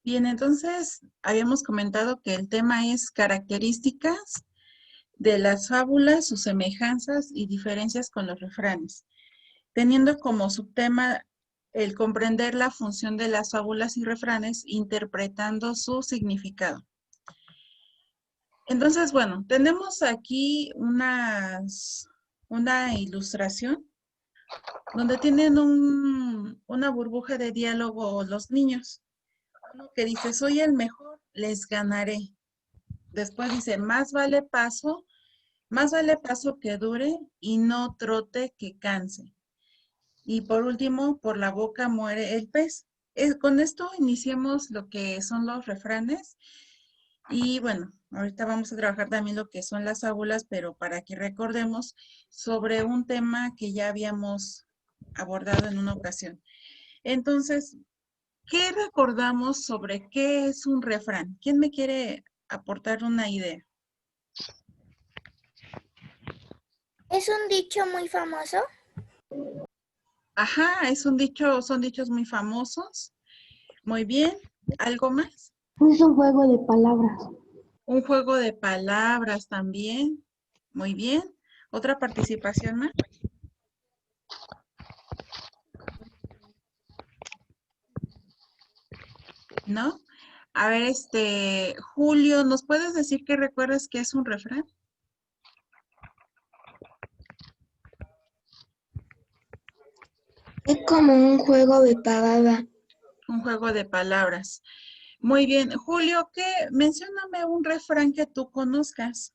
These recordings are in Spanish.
Bien, entonces habíamos comentado que el tema es características de las fábulas, sus semejanzas y diferencias con los refranes, teniendo como subtema el comprender la función de las fábulas y refranes, interpretando su significado. Entonces, bueno, tenemos aquí una ilustración donde tienen una burbuja de diálogo los niños. Uno que dice, soy el mejor, les ganaré. Después dice, más vale paso que dure y no trote que canse. Y por último, por la boca muere el pez. Con esto iniciamos lo que son los refranes. Y bueno, ahorita vamos a trabajar también lo que son las fábulas, pero para que recordemos sobre un tema que ya habíamos abordado en una ocasión. Entonces, ¿qué recordamos sobre qué es un refrán? ¿Quién me quiere aportar una idea? ¿Es un dicho muy famoso? Ajá, son dichos muy famosos. Muy bien. ¿Algo más? Es un juego de palabras. Un juego de palabras también. Muy bien. ¿Otra participación más? ¿No? A ver, Julio, ¿nos puedes decir qué recuerdas que es un refrán? Es como un juego de palabras. Un juego de palabras. Muy bien. Julio, Mencióname un refrán que tú conozcas.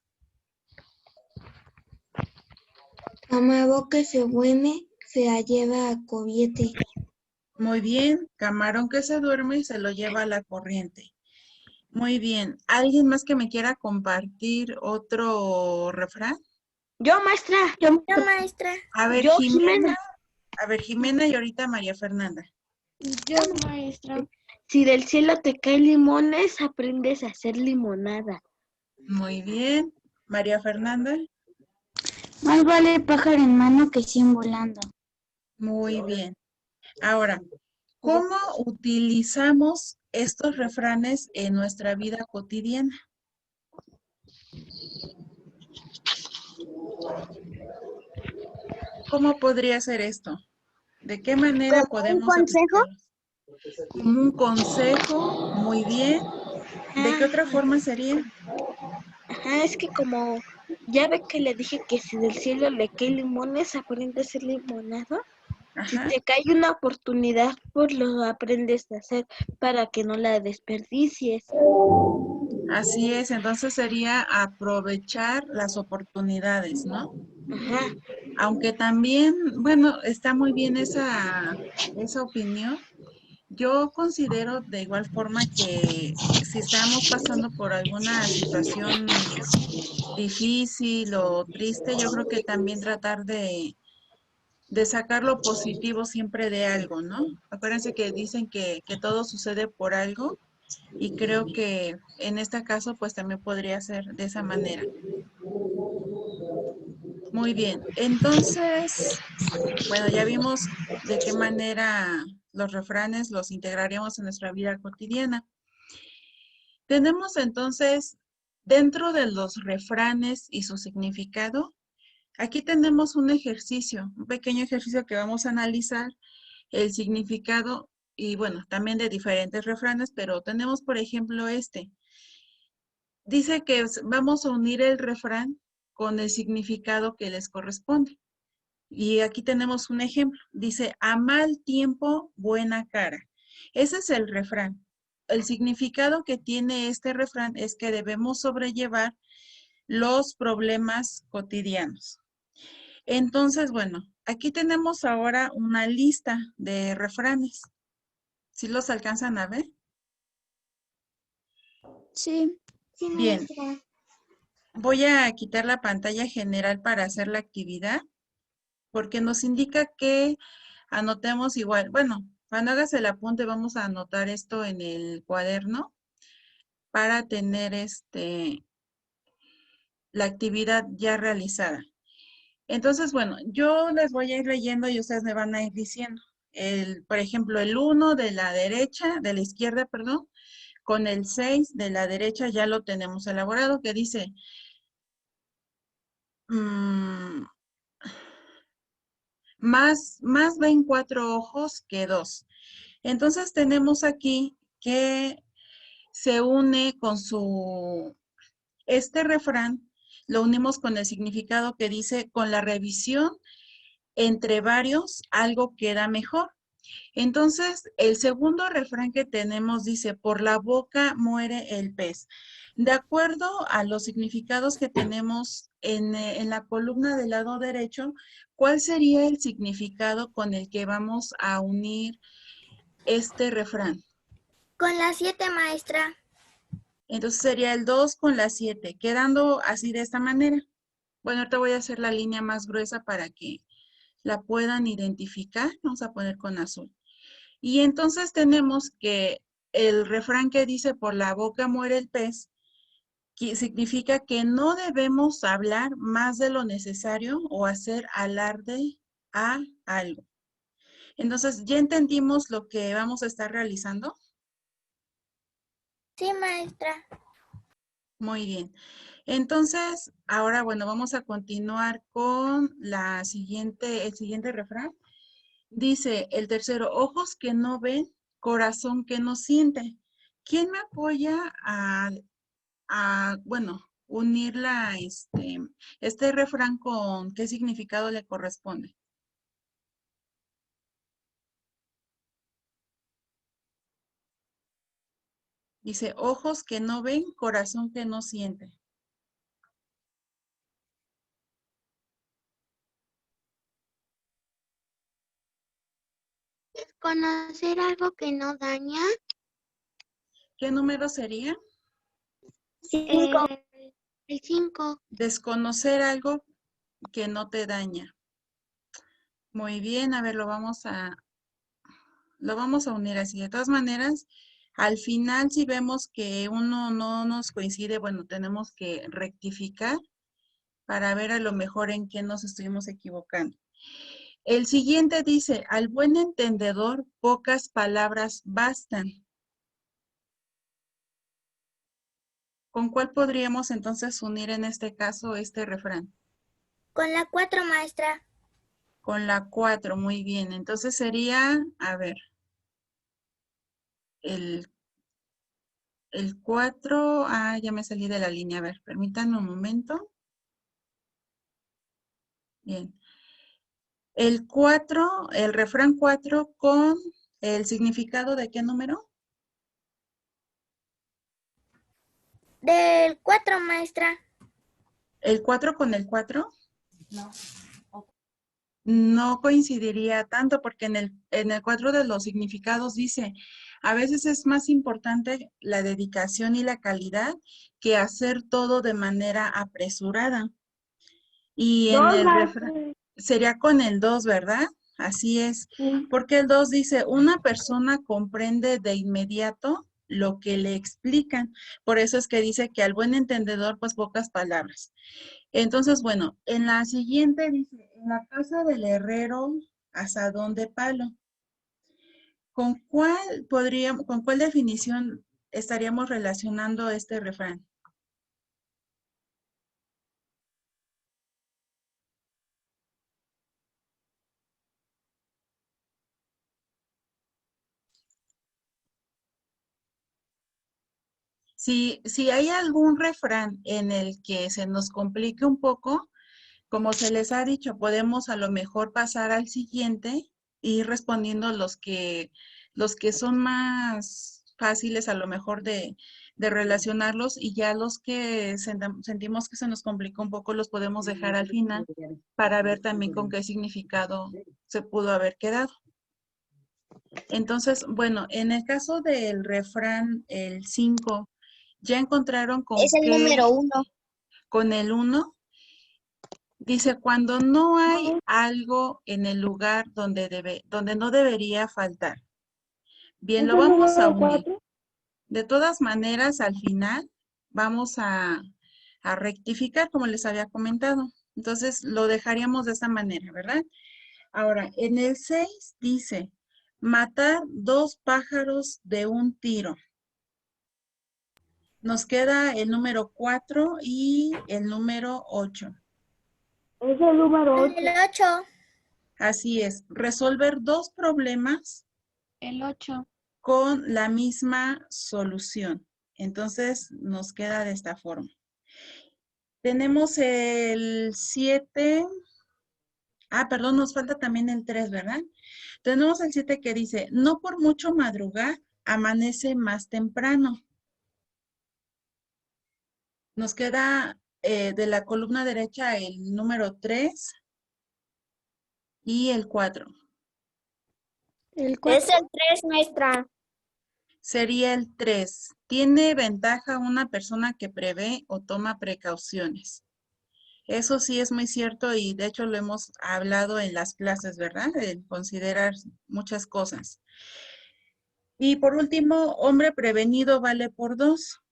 Camarón que se duerme se la lleva a corriente. Muy bien. Camarón que se duerme y se lo lleva a la corriente. Muy bien. ¿Alguien más que me quiera compartir otro refrán? Yo, maestra. Yo, maestra. A ver, Yo, Jimena. Jimena y ahorita María Fernanda. Yo, maestra. Si del cielo te caen limones, aprendes a hacer limonada. Muy bien. María Fernanda. Más vale pájaro en mano que 100 volando. Muy bien. Ahora, ¿cómo utilizamos estos refranes en nuestra vida cotidiana? ¿Cómo podría ser esto? ¿De qué manera ¿Como un podemos consejo? aplicarlos? Como un consejo, muy bien. ¿De qué otra forma sería? Ajá, es que como ya ve que le dije que si del cielo le caen limones, aprende a hacer limonada. Si Ajá, te cae una oportunidad, pues lo aprendes a hacer para que no la desperdicies. así es. Entonces sería aprovechar las oportunidades, ¿no? Ajá. Aunque también, bueno, está muy bien esa opinión. Yo considero de igual forma que si estamos pasando por alguna situación difícil o triste, yo creo que también tratar de sacar lo positivo siempre de algo, ¿no? Acuérdense que dicen que todo sucede por algo y creo que en este caso pues también podría ser de esa manera. Muy bien, entonces, bueno, ya vimos de qué manera los refranes los integraríamos en nuestra vida cotidiana. Tenemos entonces, dentro de los refranes y su significado, aquí tenemos un ejercicio, un pequeño ejercicio que vamos a analizar el significado y bueno, también de diferentes refranes, pero tenemos por ejemplo este. Dice que vamos a unir el refrán con el significado que les corresponde. Y aquí tenemos un ejemplo. Dice, a mal tiempo, buena cara. Ese es el refrán. El significado que tiene este refrán es que debemos sobrellevar los problemas cotidianos. Entonces, bueno, aquí tenemos ahora una lista de refranes. ¿Sí los alcanzan a ver? Sí. Sí, Bien, maestra. voy a quitar la pantalla general para hacer la actividad porque nos indica que anotemos igual. Bueno, cuando hagas el apunte vamos a anotar esto en el cuaderno para tener la actividad ya realizada. Entonces, bueno, yo les voy a ir leyendo y ustedes me van a ir diciendo. por ejemplo, el 1 de la derecha, de la izquierda, perdón, con el 6 de la derecha ya lo tenemos elaborado, que dice, más ven 4 ojos que 2. Entonces tenemos aquí que se une con este refrán, lo unimos con el significado que dice, con la revisión entre varios, algo queda mejor. Entonces, el segundo refrán que tenemos dice, por la boca muere el pez. De acuerdo a los significados que tenemos en la columna del lado derecho, ¿cuál sería el significado con el que vamos a unir este refrán? Con la 7, maestra. Entonces sería el 2 con la 7, quedando así de esta manera. Bueno, ahorita voy a hacer la línea más gruesa para que la puedan identificar. Vamos a poner con azul. Y entonces tenemos que el refrán que dice por la boca muere el pez, que significa que no debemos hablar más de lo necesario o hacer alarde a algo. Entonces, ¿ya entendimos lo que vamos a estar realizando? Sí, maestra. Muy bien. Entonces, ahora, bueno, vamos a continuar con el siguiente refrán. Dice el tercero, ojos que no ven, corazón que no siente. ¿Quién me apoya bueno, unir este refrán con qué significado le corresponde? Dice, ojos que no ven, corazón que no siente. Desconocer algo que no daña. ¿Qué número sería? 5. El 5. Desconocer algo que no te daña. Muy bien, a ver, lo vamos a unir así. De todas maneras, al final si vemos que uno no nos coincide, bueno, tenemos que rectificar para ver a lo mejor en qué nos estuvimos equivocando. El siguiente dice, al buen entendedor, pocas palabras bastan. ¿Con cuál podríamos entonces unir en este caso este refrán? Con la 4, maestra. Con la 4, muy bien. Entonces sería, a ver, el 4, ya me salí de la línea. A ver, permítanme un momento. Bien. El 4, el refrán 4 con el significado de qué número? Del 4, maestra. ¿El 4 con el 4? No coincidiría tanto porque en el 4 de los significados dice, a veces es más importante la dedicación y la calidad que hacer todo de manera apresurada. Y en el refrán sería con el 2, ¿verdad? Así es. Porque el 2 dice, una persona comprende de inmediato lo que le explican. Por eso es que dice que al buen entendedor, pues pocas palabras. Entonces, bueno, en la siguiente dice, en la casa del herrero, asadón de palo. ¿Con cuál definición estaríamos relacionando este refrán? Si hay algún refrán en el que se nos complique un poco, como se les ha dicho, podemos a lo mejor pasar al siguiente y ir respondiendo los que son más fáciles a lo mejor de relacionarlos y ya los que sentimos que se nos complica un poco los podemos dejar al final para ver también con qué significado se pudo haber quedado. Entonces, bueno, en el caso del refrán, el 5, ¿ya encontraron con Es el número 1. con el 1? Dice, cuando no hay algo en el lugar donde no debería faltar. Bien, lo vamos a unir. De todas maneras, al final vamos a rectificar, como les había comentado. Entonces, lo dejaríamos de esta manera, ¿verdad? Ahora, en el 6 dice, Matar 2 pájaros de un tiro. Nos queda el número 4 y el número 8. Es el número 8. El 8. Así es, resolver 2 problemas El 8. con la misma solución. Entonces, nos queda de esta forma. Tenemos el 7. Perdón, nos falta también el 3, ¿verdad? Tenemos el 7 que dice, no por mucho madrugar, amanece más temprano. Nos queda de la columna derecha el número 3 y el 4. El Es el 3, maestra. Sería el 3. Tiene ventaja una persona que prevé o toma precauciones. Eso sí es muy cierto y de hecho lo hemos hablado en las clases, ¿verdad? De considerar muchas cosas. Y por último, hombre prevenido vale por 2.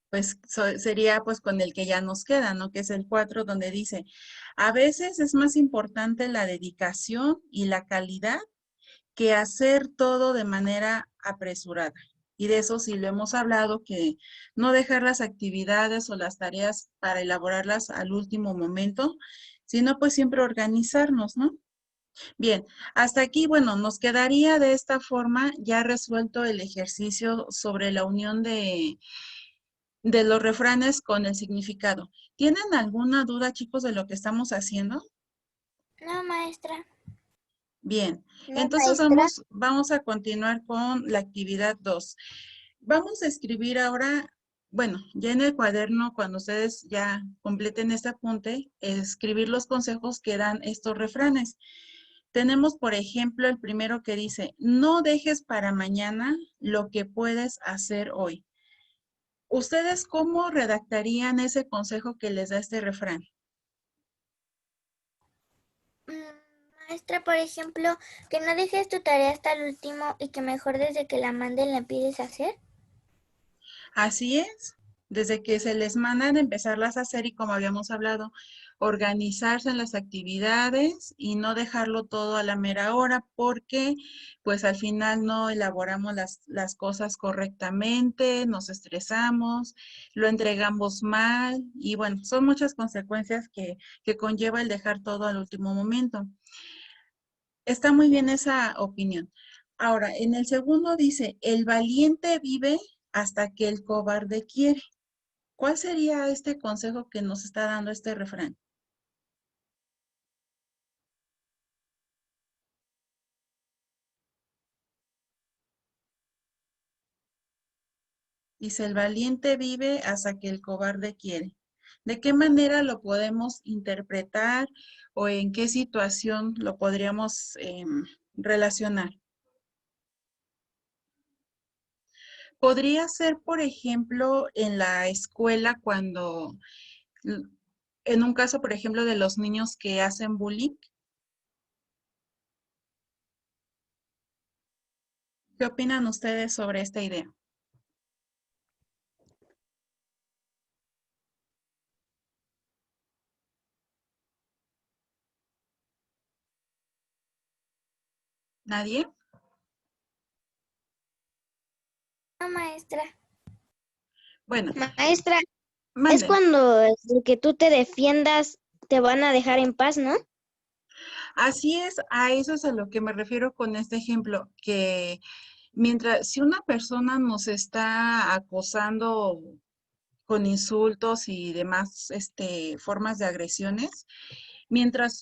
Pues sería pues con el que ya nos queda, ¿no? Que es el 4, donde dice, a veces es más importante la dedicación y la calidad que hacer todo de manera apresurada. Y de eso sí lo hemos hablado, que no dejar las actividades o las tareas para elaborarlas al último momento, sino pues siempre organizarnos, ¿no? Bien, hasta aquí, bueno, nos quedaría de esta forma ya resuelto el ejercicio sobre la unión de los refranes con el significado. ¿Tienen alguna duda, chicos, de lo que estamos haciendo? No, maestra. Bien, No, entonces maestra. vamos a continuar con la actividad 2. Vamos a escribir ahora, bueno, ya en el cuaderno, cuando ustedes ya completen este apunte, escribir los consejos que dan estos refranes. Tenemos, por ejemplo, el primero que dice, no dejes para mañana lo que puedes hacer hoy. ¿Ustedes cómo redactarían ese consejo que les da este refrán? Maestra, por ejemplo, que no dejes tu tarea hasta el último y que mejor desde que la manden la empieces a hacer. Así es, desde que se les mandan empezarlas a hacer y como habíamos hablado, organizarse en las actividades y no dejarlo todo a la mera hora porque pues al final no elaboramos las cosas correctamente, nos estresamos, lo entregamos mal y bueno, son muchas consecuencias que conlleva el dejar todo al último momento. Está muy bien esa opinión. Ahora, en el segundo dice, el valiente vive hasta que el cobarde quiere. ¿Cuál sería este consejo que nos está dando este refrán? Dice, el valiente vive hasta que el cobarde quiere. ¿De qué manera lo podemos interpretar o en qué situación lo podríamos relacionar? Podría ser, por ejemplo, en la escuela cuando, en un caso, por ejemplo, de los niños que hacen bullying. ¿Qué opinan ustedes sobre esta idea? ¿Nadie? No, maestra. Bueno, Maestra, es manden. cuando de que tú te defiendas te van a dejar en paz, ¿no? Así es, a eso es a lo que me refiero con este ejemplo, que mientras, si una persona nos está acosando con insultos y demás formas de agresiones, mientras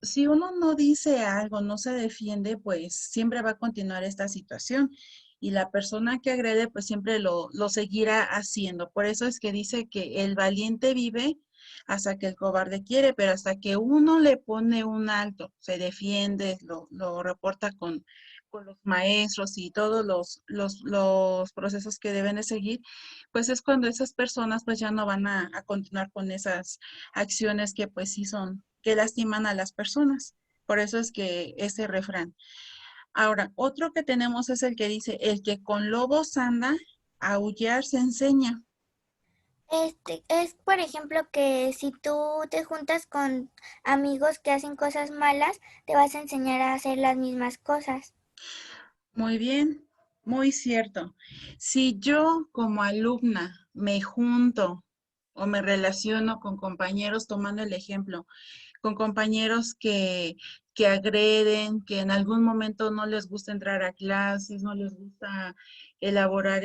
si uno no dice algo, no se defiende, pues siempre va a continuar esta situación. Y la persona que agrede, pues siempre lo seguirá haciendo. Por eso es que dice que el valiente vive hasta que el cobarde quiere, pero hasta que uno le pone un alto, se defiende, lo reporta con los maestros y todos los procesos que deben de seguir, pues es cuando esas personas pues ya no van a continuar con esas acciones que pues sí son, que lastiman a las personas. Por eso es que ese refrán. Ahora, otro que tenemos es el que dice, el que con lobos anda, a aullar se enseña. Es, por ejemplo, que si tú te juntas con amigos que hacen cosas malas, te vas a enseñar a hacer las mismas cosas. Muy bien, muy cierto. Si yo como alumna me junto o me relaciono con compañeros, tomando el ejemplo, con compañeros que agreden, que en algún momento no les gusta entrar a clases, no les gusta elaborar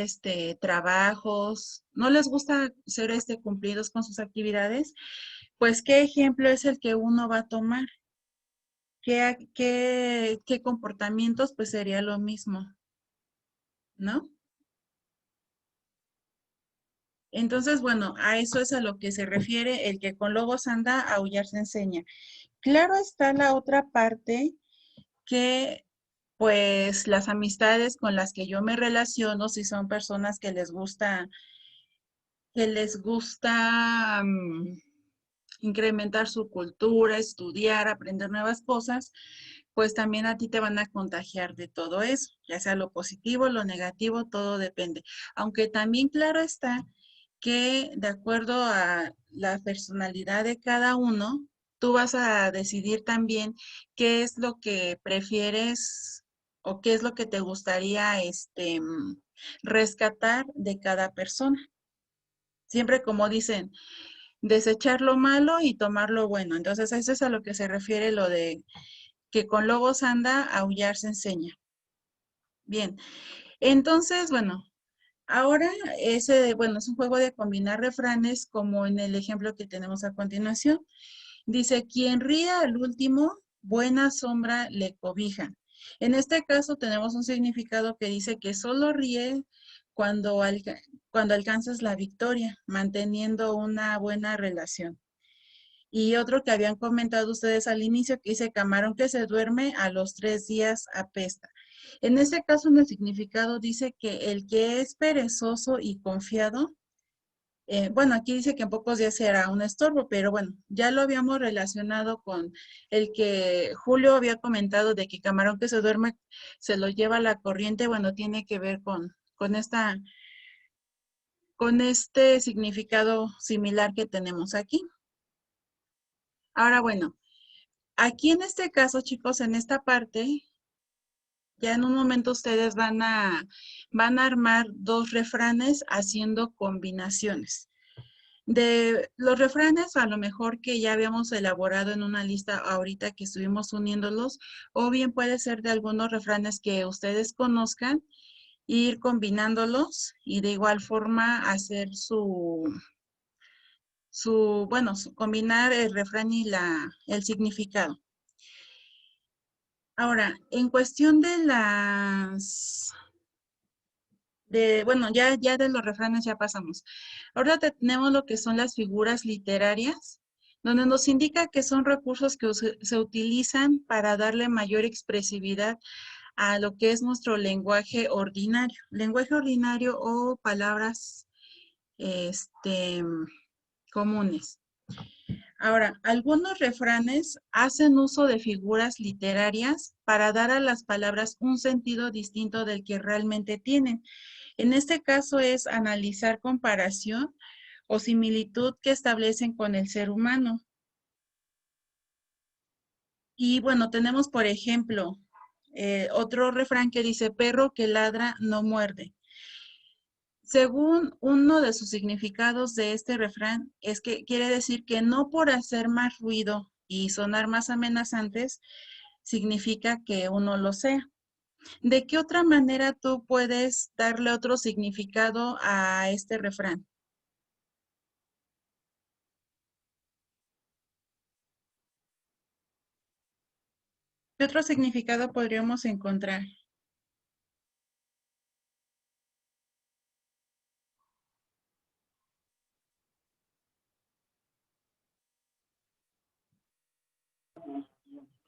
trabajos, no les gusta ser cumplidos con sus actividades, pues ¿qué ejemplo es el que uno va a tomar? ¿Qué comportamientos? Pues sería lo mismo, ¿no? Entonces, bueno, a eso es a lo que se refiere el que con lobos anda, aullar se enseña. Claro está la otra parte que, pues, las amistades con las que yo me relaciono, si son personas que les gusta incrementar su cultura, estudiar, aprender nuevas cosas, pues también a ti te van a contagiar de todo eso, ya sea lo positivo, lo negativo, todo depende. Aunque también claro está que de acuerdo a la personalidad de cada uno, tú vas a decidir también qué es lo que prefieres o qué es lo que te gustaría rescatar de cada persona. Siempre como dicen, desechar lo malo y tomar lo bueno. Entonces, eso es a lo que se refiere lo de que con lobos anda, aullar se enseña. Bien, entonces, bueno, ahora bueno, es un juego de combinar refranes como en el ejemplo que tenemos a continuación. Dice, quien ríe al último, buena sombra le cobija. En este caso tenemos un significado que dice que solo ríe cuando, cuando alcanzas la victoria, manteniendo una buena relación. Y otro que habían comentado ustedes al inicio, que dice camarón que se duerme a los 3 días apesta. En este caso, en el significado dice que el que es perezoso y confiado, bueno, aquí dice que en pocos días será un estorbo, pero bueno, ya lo habíamos relacionado con el que Julio había comentado de que camarón que se duerme se lo lleva la corriente, bueno, tiene que ver con este significado similar que tenemos aquí. Ahora, bueno, aquí en este caso, chicos, en esta parte, ya en un momento ustedes van a armar 2 refranes haciendo combinaciones. De los refranes, a lo mejor que ya habíamos elaborado en una lista ahorita que estuvimos uniéndolos, o bien puede ser de algunos refranes que ustedes conozcan, ir combinándolos y de igual forma hacer combinar el refrán y el significado. Ahora, en cuestión bueno, ya de los refranes ya pasamos. Ahora tenemos lo que son las figuras literarias, donde nos indica que son recursos que se utilizan para darle mayor expresividad a lo que es nuestro lenguaje ordinario. Lenguaje ordinario o palabras comunes. Ahora, algunos refranes hacen uso de figuras literarias para dar a las palabras un sentido distinto del que realmente tienen. En este caso es analizar comparación o similitud que establecen con el ser humano. Y bueno, tenemos por ejemplo otro refrán que dice, perro que ladra no muerde. Según uno de sus significados de este refrán, es que quiere decir que no por hacer más ruido y sonar más amenazantes, significa que uno lo sea. ¿De qué otra manera tú puedes darle otro significado a este refrán? ¿Qué otro significado podríamos encontrar?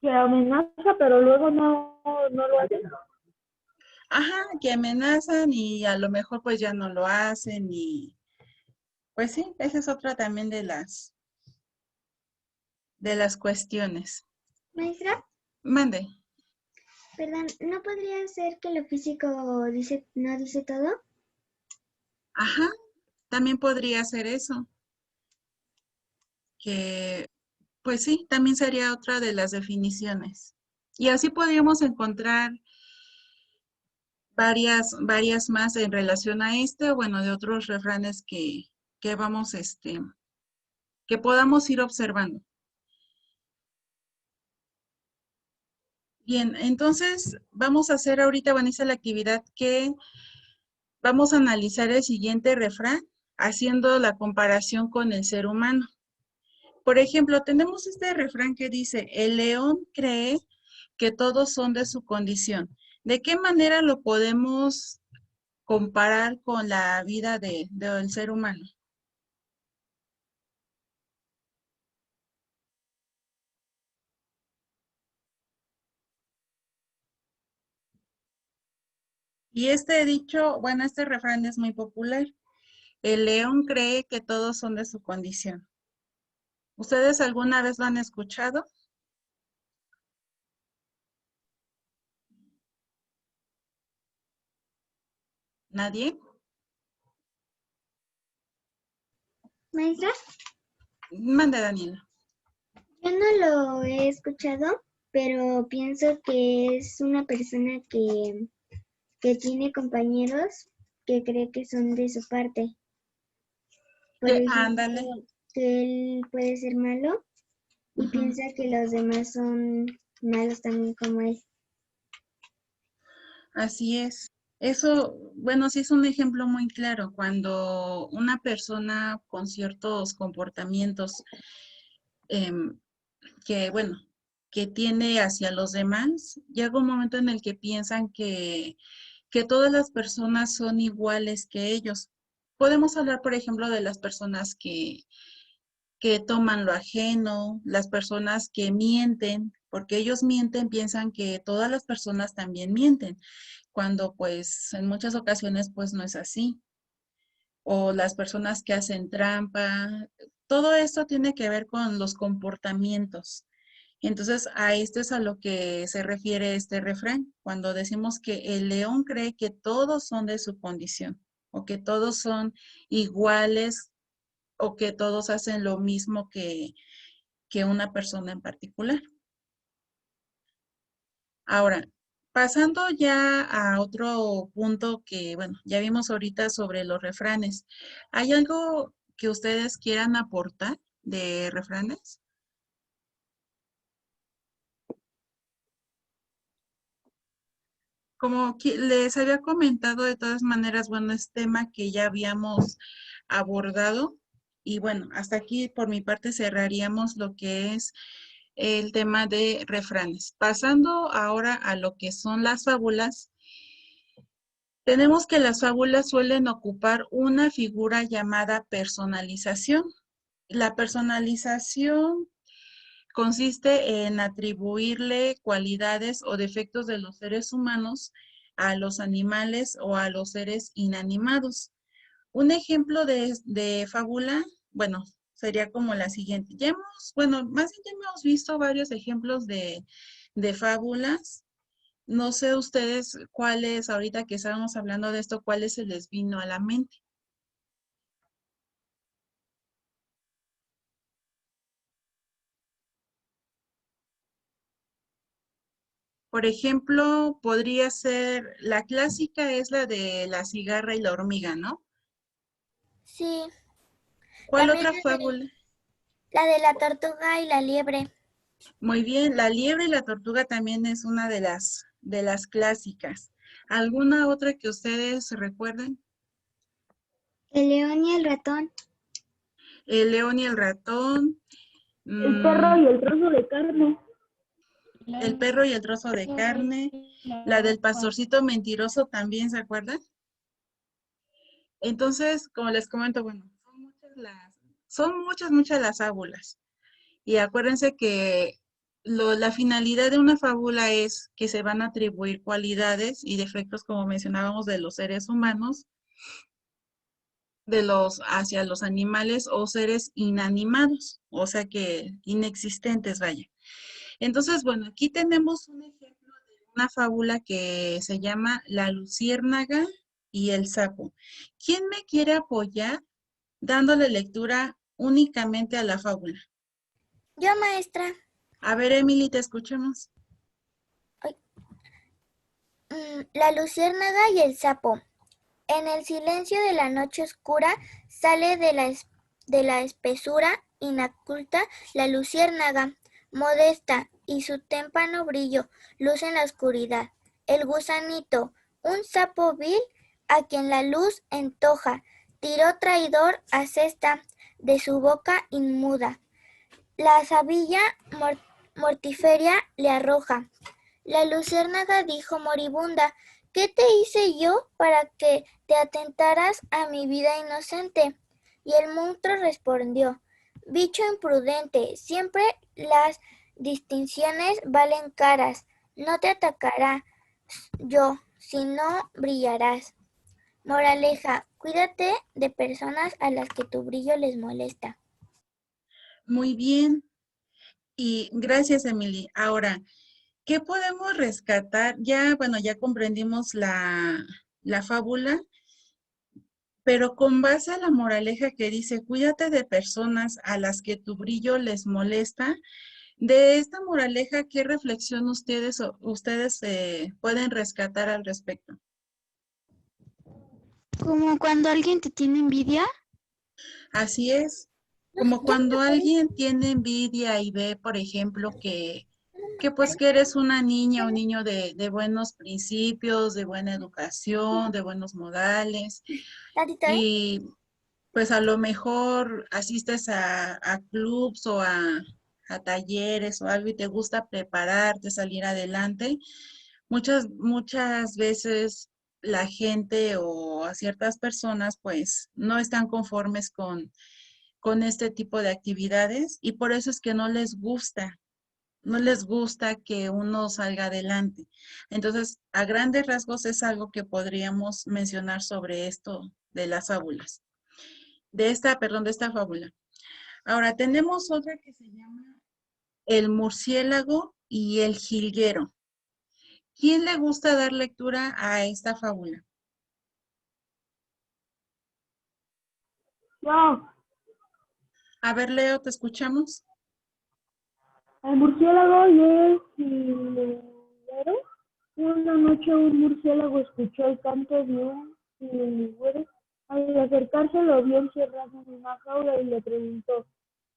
Que amenaza, pero luego no lo hace. Ajá, que amenazan y a lo mejor pues ya no lo hacen y pues sí, esa es otra también de las cuestiones. Maestra, Mande. perdón, ¿no podría ser que lo físico no dice todo? Ajá, también podría ser eso, que pues sí, también sería otra de las definiciones. Y así podríamos encontrar varias más en relación a este, o bueno, de otros refranes que vamos, que podamos ir observando. Bien, entonces vamos a hacer ahorita, Vanessa, la actividad que vamos a analizar el siguiente refrán haciendo la comparación con el ser humano. Por ejemplo, tenemos este refrán que dice, el león cree que todos son de su condición. ¿De qué manera lo podemos comparar con la vida del ser humano? Y este dicho, bueno, este refrán es muy popular. El león cree que todos son de su condición. ¿Ustedes alguna vez lo han escuchado? ¿Nadie? Maestra, Mande, Daniela. yo no lo he escuchado, pero pienso que es una persona que tiene compañeros que cree que son de su parte. Por ejemplo, Ándale, que él puede ser malo y ujú, piensa que los demás son malos también como él. así es. Eso, bueno, sí es un ejemplo muy claro. Cuando una persona con ciertos comportamientos em, que, bueno, que tiene hacia los demás, llega un momento en el que piensan que todas las personas son iguales que ellos. Podemos hablar, por ejemplo, de las personas que toman lo ajeno, las personas que mienten, porque ellos mienten, piensan que todas las personas también mienten, cuando pues en muchas ocasiones pues no es así. O las personas que hacen trampa, todo esto tiene que ver con los comportamientos. Entonces, a esto es a lo que se refiere este refrán, cuando decimos que el león cree que todos son de su condición, o que todos son iguales, o que todos hacen lo mismo que una persona en particular. Ahora, pasando ya a otro punto que, bueno, ya vimos ahorita sobre los refranes. ¿Hay algo que ustedes quieran aportar de refranes? Como les había comentado, de todas maneras, bueno, es tema que ya habíamos abordado. Y bueno, hasta aquí por mi parte cerraríamos lo que es el tema de refranes. Pasando ahora a lo que son las fábulas, tenemos que las fábulas suelen ocupar una figura llamada personalización. La personalización consiste en atribuirle cualidades o defectos de los seres humanos a los animales o a los seres inanimados. Un ejemplo de fábula, bueno, sería como la siguiente. Bueno, más bien ya hemos visto varios ejemplos de fábulas. No sé ustedes cuáles, ahorita que estábamos hablando de esto, cuáles se les vino a la mente. Por ejemplo, podría ser, la clásica es la de la cigarra y la hormiga, ¿no? Sí, ¿Cuál también otra fábula? la de la tortuga y la liebre. Muy bien, la liebre y la tortuga también es una de las clásicas. ¿Alguna otra que ustedes recuerden? El león y el ratón. El león y el ratón, El perro mm, y el trozo de carne. el perro y el trozo de carne, la del pastorcito mentiroso también, ¿se acuerdan? Entonces, como les comento, bueno, son muchas las fábulas. Y acuérdense que la finalidad de una fábula es que se van a atribuir cualidades y defectos, como mencionábamos, de los seres humanos, hacia los animales o seres inanimados, o sea que inexistentes, vaya. Entonces, bueno, aquí tenemos un ejemplo de una fábula que se llama La luciérnaga y el sapo. ¿Quién me quiere apoyar dándole lectura únicamente a la fábula. Yo, maestra. A ver, Emily, te escuchamos. La luciérnaga y el sapo. En el silencio de la noche oscura sale de la espesura inaculta la luciérnaga, modesta, y su témpano brillo luce en la oscuridad. El gusanito, un sapo vil a quien la luz entoja, tiró traidor a cesta de su boca inmunda. La sabilla mortiferia le arroja. La luciérnaga dijo moribunda: ¿qué te hice yo para que te atentaras a mi vida inocente? Y el monstruo respondió: bicho imprudente, siempre las distinciones valen caras. No te atacará yo, si no brillarás. Moraleja: cuídate de personas a las que tu brillo les molesta. Muy bien. Y gracias, Emily. Ahora, ¿qué podemos rescatar? Ya, bueno, ya comprendimos la fábula, pero con base a la moraleja que dice, cuídate de personas a las que tu brillo les molesta. De esta moraleja, ¿qué reflexión ustedes pueden rescatar al respecto? Como cuando alguien te tiene envidia. Así es, como cuando alguien tiene envidia y ve, por ejemplo, que pues que eres una niña o niño de buenos principios, de buena educación, de buenos modales, Tantito, ¿eh? y pues a lo mejor asistes a clubs o a talleres o algo y te gusta prepararte, salir adelante. Muchas veces la gente o a ciertas personas pues no están conformes con este tipo de actividades y por eso es que no les gusta que uno salga adelante. Entonces, a grandes rasgos es algo que podríamos mencionar sobre esto de las fábulas. De esta fábula. Ahora, tenemos otra que se llama El murciélago y el jilguero. ¿Quién le gusta dar lectura a esta fábula? No, A ver, Leo, ¿te escuchamos? el murciélago y el jilguero. Una noche un murciélago escuchó el canto de un jilguero. Al acercarse lo vio encerrado en una jaula y le preguntó: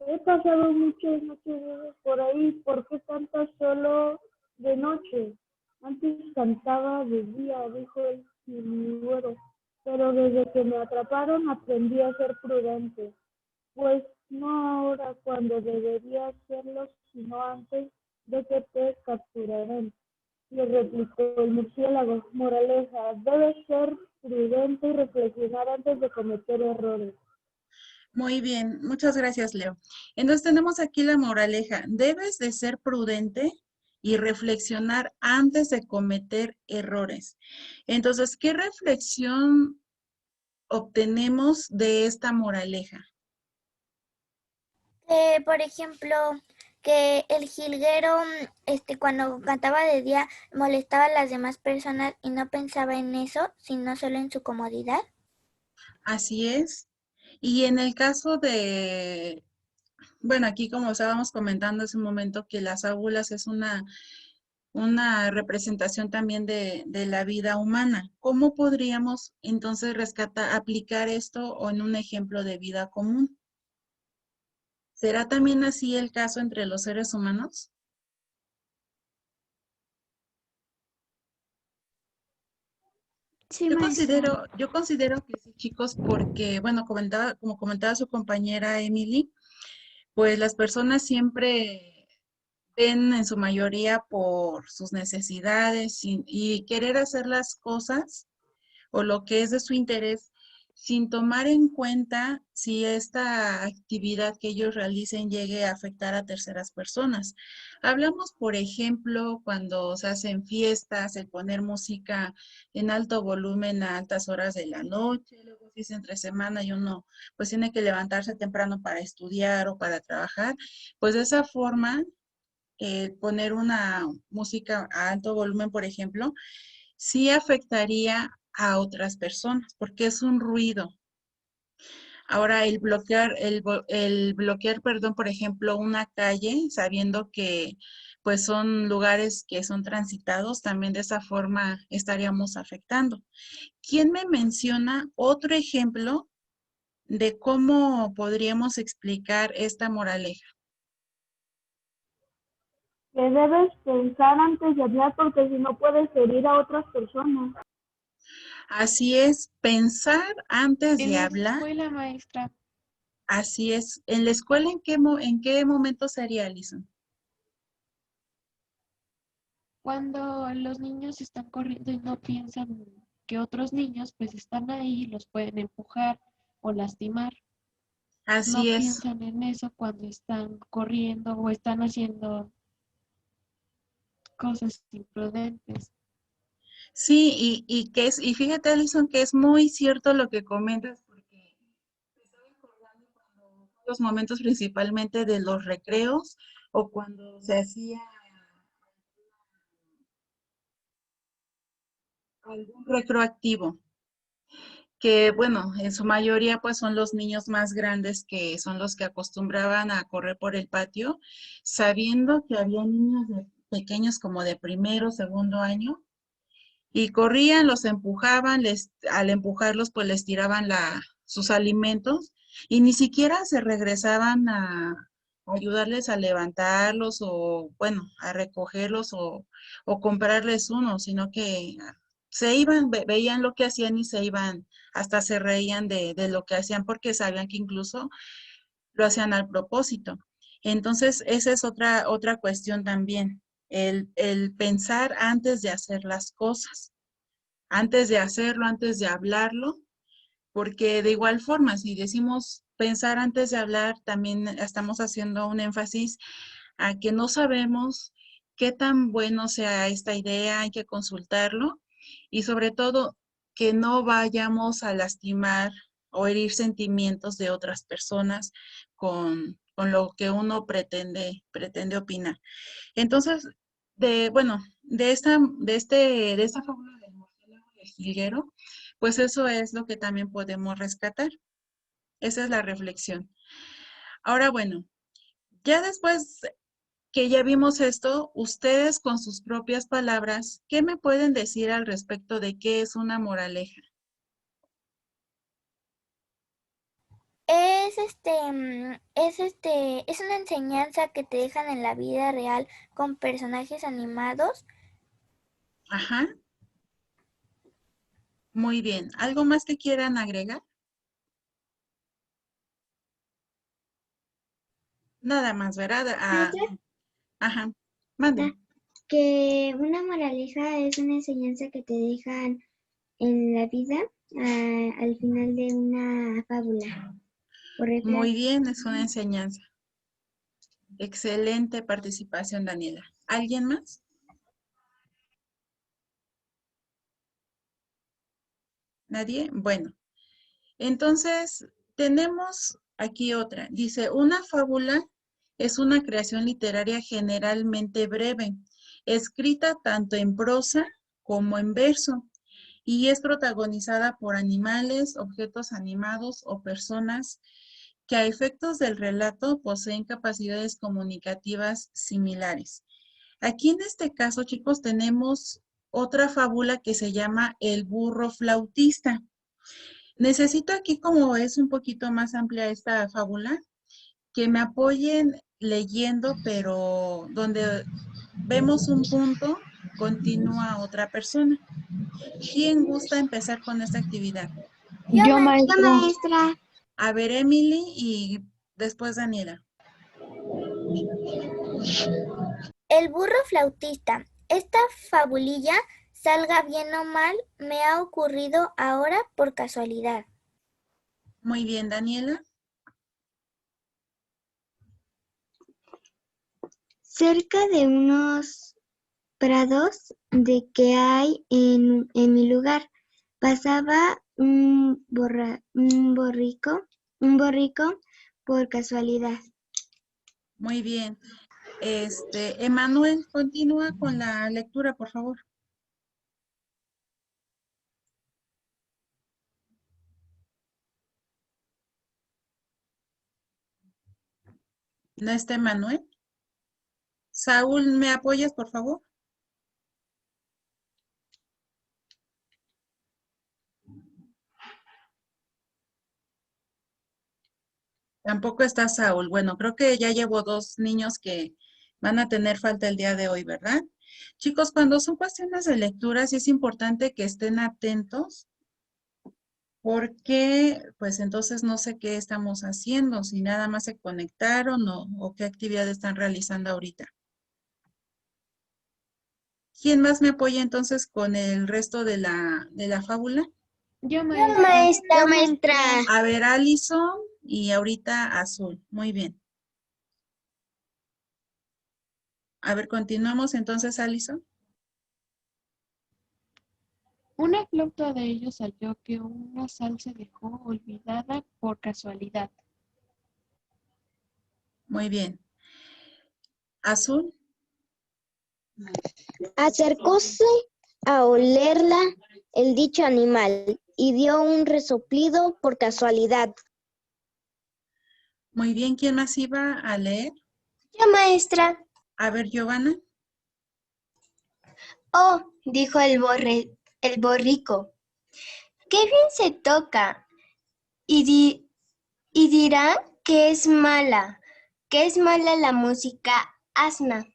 he pasado muchas noches por ahí, ¿por qué cantas solo de noche? Antes cantaba de día, dijo el jilguero, pero desde que me atraparon aprendí a ser prudente. Pues no ahora cuando debería hacerlo, sino antes de que te capturaran. Le replicó el murciélago. Moraleja: debes ser prudente y reflexionar antes de cometer errores. Muy bien, muchas gracias, Leo. Entonces tenemos aquí la moraleja. Debes de ser prudente y reflexionar antes de cometer errores. Entonces, ¿qué reflexión obtenemos de esta moraleja? Por ejemplo, que el jilguero, cuando cantaba de día, molestaba a las demás personas y no pensaba en eso, sino solo en su comodidad. Así es. Y en el caso bueno, aquí como estábamos comentando hace un momento, que las fábulas es una representación también de la vida humana. ¿Cómo podríamos entonces aplicar esto o en un ejemplo de vida común? ¿Será también así el caso entre los seres humanos? Sí, maestra. Yo considero que sí, chicos, porque, bueno, como comentaba su compañera Emily, pues las personas siempre ven en su mayoría por sus necesidades y querer hacer las cosas o lo que es de su interés sin tomar en cuenta si esta actividad que ellos realicen llegue a afectar a terceras personas. Hablamos, por ejemplo, cuando se hacen fiestas, el poner música en alto volumen a altas horas de la noche, luego si es entre semana y uno pues tiene que levantarse temprano para estudiar o para trabajar, pues de esa forma poner una música a alto volumen, por ejemplo, sí afectaría a otras personas porque es un ruido. Ahora, el bloquear, perdón, por ejemplo, una calle, sabiendo que pues son lugares que son transitados, también de esa forma estaríamos afectando. ¿Quién me menciona otro ejemplo de cómo podríamos explicar esta moraleja? Que debes pensar antes de hablar porque si no puedes herir a otras personas. Así es, pensar antes En de la hablar. escuela, maestra, Así es. ¿En la escuela en qué momento sería, Alison? cuando los niños están corriendo y no piensan que otros niños pues están ahí y los pueden empujar o lastimar. No Así es. piensan en eso cuando están corriendo o están haciendo cosas imprudentes. Sí, y fíjate, Alison, que es muy cierto lo que comentas, porque me estaba acordando cuando los momentos principalmente de los recreos o cuando se hacía algún recreo activo, que bueno, en su mayoría pues son los niños más grandes que son los que acostumbraban a correr por el patio, sabiendo que había niños pequeños como de primero, segundo año, y corrían, los empujaban, al empujarlos pues les tiraban sus alimentos y ni siquiera se regresaban a ayudarles a levantarlos o bueno, a recogerlos o comprarles uno, sino que se iban, veían lo que hacían y se iban, hasta se reían de lo que hacían porque sabían que incluso lo hacían al propósito. Entonces, esa es otra cuestión también, el pensar antes de hacer las cosas, antes de hacerlo, antes de hablarlo, porque de igual forma, si decimos pensar antes de hablar, también estamos haciendo un énfasis a que no sabemos qué tan bueno sea esta idea, hay que consultarlo y sobre todo que no vayamos a lastimar o herir sentimientos de otras personas con lo que uno pretende opinar. Entonces, bueno, de esta fábula del murciélago y el jilguero, pues eso es lo que también podemos rescatar. Esa es la reflexión. Ahora, bueno, ya después que ya vimos esto, ustedes con sus propias palabras, ¿qué me pueden decir al respecto de qué es una moraleja? Es una enseñanza que te dejan en la vida real con personajes animados. Ajá, muy bien. ¿Algo más que quieran agregar? Nada más, ¿verdad? Maestra, Ajá, ah, manden. que una moraleja es una enseñanza que te dejan en la vida al final de una fábula, ¿correcto? Muy bien, es una enseñanza. Excelente participación, Daniela. ¿Alguien más? ¿Nadie? Bueno, entonces tenemos aquí otra. Dice, una fábula es una creación literaria generalmente breve, escrita tanto en prosa como en verso, y es protagonizada por animales, objetos animados o personas que a efectos del relato poseen capacidades comunicativas similares. Aquí en este caso, chicos, tenemos otra fábula que se llama El burro flautista. Necesito aquí, como es un poquito más amplia esta fábula, que me apoyen leyendo, pero donde vemos un punto, continúa otra persona. ¿Quién gusta empezar con esta actividad? Yo, Yo, Yo, maestra. maestra. A ver, Emily y después Daniela. El burro flautista. Esta fabulilla, salga bien o mal, me ha ocurrido ahora por casualidad. Muy bien, Daniela. Cerca de unos prados de que hay en mi lugar, pasaba un borrico por casualidad. Muy bien. Emanuel, continúa con la lectura, por favor. ¿No está Manuel? Saúl, ¿me apoyas, por favor? Tampoco está Saúl. Bueno, creo que ya llevo 2 niños que van a tener falta el día de hoy, ¿verdad? Chicos, cuando son cuestiones de lectura, sí es importante que estén atentos porque, pues entonces no sé qué estamos haciendo, si nada más se conectaron o qué actividad están realizando ahorita. ¿Quién más me apoya entonces con el resto de la fábula? Yo, maestra. Maestra. A ver, Alison y ahorita Azul. Muy bien. A ver, continuamos entonces, Alison. Una flauta de ellos halló que una sal se dejó olvidada por casualidad. Muy bien. Azul. Acercóse a olerla el dicho animal y dio un resoplido por casualidad. Muy bien. ¿Quién más iba a leer? Yo, maestra. A ver, Giovanna. Oh, dijo el borrico. Qué bien se toca. Y dirá que es mala la música asna.